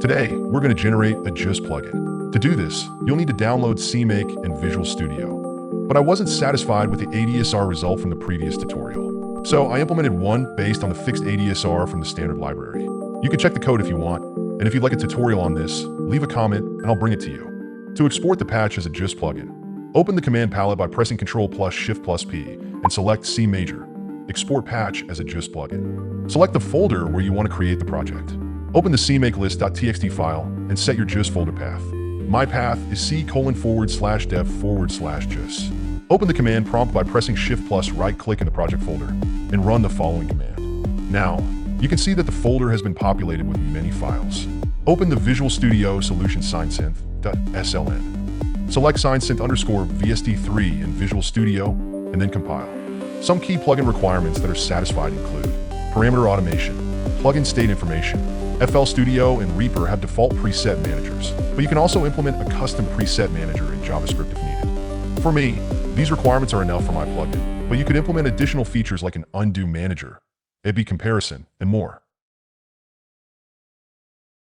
Today, we're going to generate a Juce plugin. To do this, you'll need to download Cmajor and Visual Studio. But I wasn't satisfied with the ADSR result from the previous tutorial. So I implemented one based on the fixed ADSR from the standard library. You can check the code if you want, and if you'd like a tutorial on this, leave a comment and I'll bring it to you. To export the patch as a Juce plugin, open the command palette by pressing Ctrl+Shift+P and select Cmajor. Export patch as a Juce plugin. Select the folder where you want to create the project. Open the cmakelist.txt file and set your Juce folder path. My path is c:/dev/Juce. Open the command prompt by pressing Shift plus right-click in the project folder and run the following command. Now, you can see that the folder has been populated with many files. Open the Visual Studio solution SineSynth.sln. Select SineSynth_VST3 in Visual Studio and then compile. Some key plugin requirements that are satisfied include parameter automation, plugin state information. FL Studio and Reaper have default preset managers, but you can also implement a custom preset manager in JavaScript if needed. For me, these requirements are enough for my plugin, but you could implement additional features like an undo manager, A/B comparison, and more.